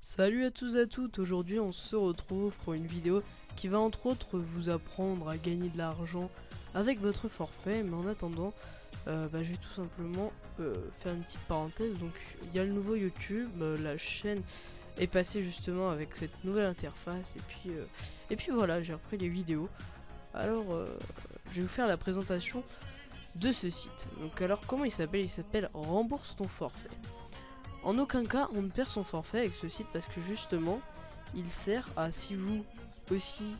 Salut à tous et à toutes, aujourd'hui on se retrouve pour une vidéo qui va entre autres vous apprendre à gagner de l'argent avec votre forfait. Mais en attendant, je vais tout simplement faire une petite parenthèse. Donc il y a le nouveau YouTube, la chaîne est passée justement avec cette nouvelle interface et puis voilà, j'ai repris les vidéos. Alors je vais vous faire la présentation de ce site. Donc alors comment il s'appelle? Il s'appelle Rembourse ton forfait. En aucun cas on ne perd son forfait avec ce site parce que justement il sert à, si vous aussi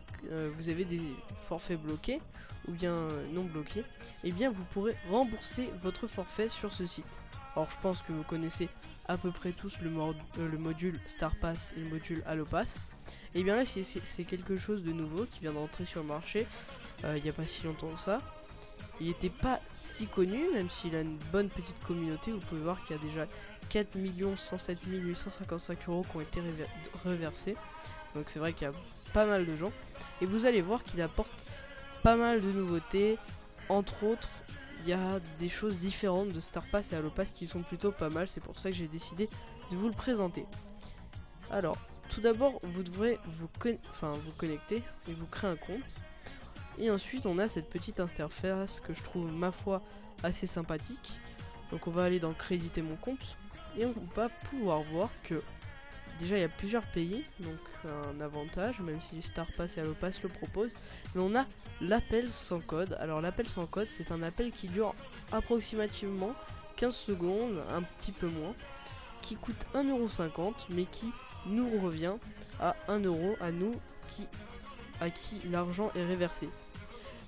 vous avez des forfaits bloqués ou bien non bloqués, et bien vous pourrez rembourser votre forfait sur ce site. Alors je pense que vous connaissez à peu près tous le module Star Pass et le module Allo Pass. Et bien là c'est quelque chose de nouveau qui vient d'entrer sur le marché il n'y a pas si longtemps que ça. Il n'était pas si connu, même s'il a une bonne petite communauté. Vous pouvez voir qu'il y a déjà 4 107 855 € qui ont été reversés. Donc c'est vrai qu'il y a pas mal de gens. Et vous allez voir qu'il apporte pas mal de nouveautés. Entre autres, il y a des choses différentes de Star Pass et Allo Pass qui sont plutôt pas mal. C'est pour ça que j'ai décidé de vous le présenter. Alors, tout d'abord, vous devrez vous connecter et vous créer un compte. Et ensuite on a cette petite interface que je trouve ma foi assez sympathique. Donc on va aller dans créditer mon compte et on va pouvoir voir que déjà il y a plusieurs pays, donc un avantage, même si Star Pass et Allo Pass le proposent. Mais on a l'appel sans code. Alors l'appel sans code, c'est un appel qui dure approximativement 15 secondes, un petit peu moins, qui coûte 1,50 €, mais qui nous revient à 1 € à nous à qui l'argent est réversé.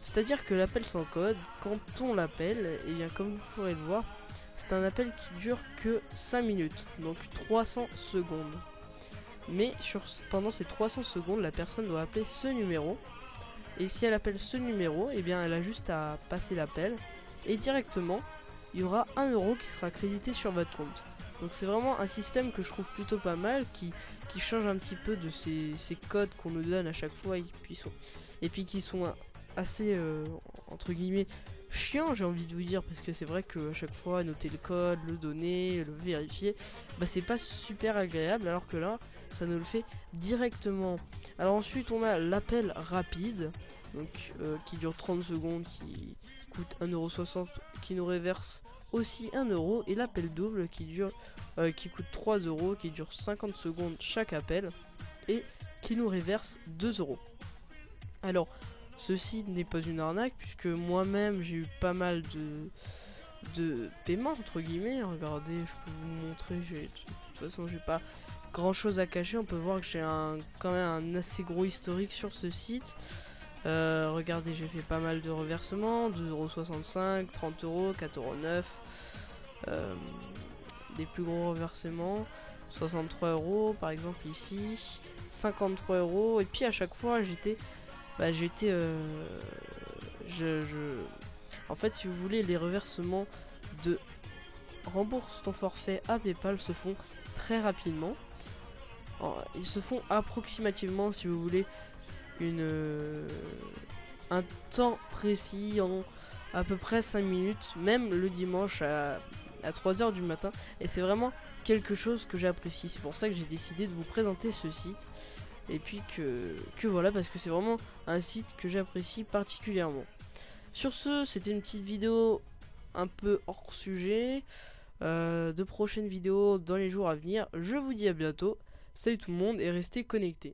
C'est-à-dire que l'appel sans code, quand on l'appelle, et bien comme vous pourrez le voir, c'est un appel qui dure que 5 minutes, donc 300 secondes. Mais pendant ces 300 secondes, la personne doit appeler ce numéro. Et si elle appelle ce numéro, et bien elle a juste à passer l'appel. Et directement, il y aura 1 € qui sera crédité sur votre compte. Donc c'est vraiment un système que je trouve plutôt pas mal, qui change un petit peu de ces codes qu'on nous donne à chaque fois, et puis qui sont assez entre guillemets chiant, j'ai envie de vous dire, parce que c'est vrai que à chaque fois noter le code, le donner, le vérifier, c'est pas super agréable, alors que là ça nous le fait directement. Alors ensuite on a l'appel rapide, donc qui dure 30 secondes, qui coûte 1,60 €, qui nous réverse aussi 1 €, et l'appel double qui coûte 3 €, qui dure 50 secondes chaque appel et qui nous réverse 2 €. Alors ceci n'est pas une arnaque, puisque moi-même j'ai eu pas mal de paiements entre guillemets. Regardez, je peux vous montrer, de toute façon j'ai pas grand chose à cacher. On peut voir que j'ai quand même un assez gros historique sur ce site. Regardez, j'ai fait pas mal de reversements, 2,65 €, 30 €, 4,09 €, des plus gros reversements, 63 € par exemple ici, 53 €, et puis à chaque fois en fait, si vous voulez, les reversements de rembourse ton forfait à PayPal se font très rapidement. Ils se font approximativement, si vous voulez, un temps précis, en à peu près 5 minutes, même le dimanche à 3 h du matin. Et c'est vraiment quelque chose que j'apprécie. C'est pour ça que j'ai décidé de vous présenter ce site. Et puis que voilà, parce que c'est vraiment un site que j'apprécie particulièrement. Sur ce, c'était une petite vidéo un peu hors sujet. De prochaines vidéos dans les jours à venir. Je vous dis à bientôt. Salut tout le monde et restez connectés.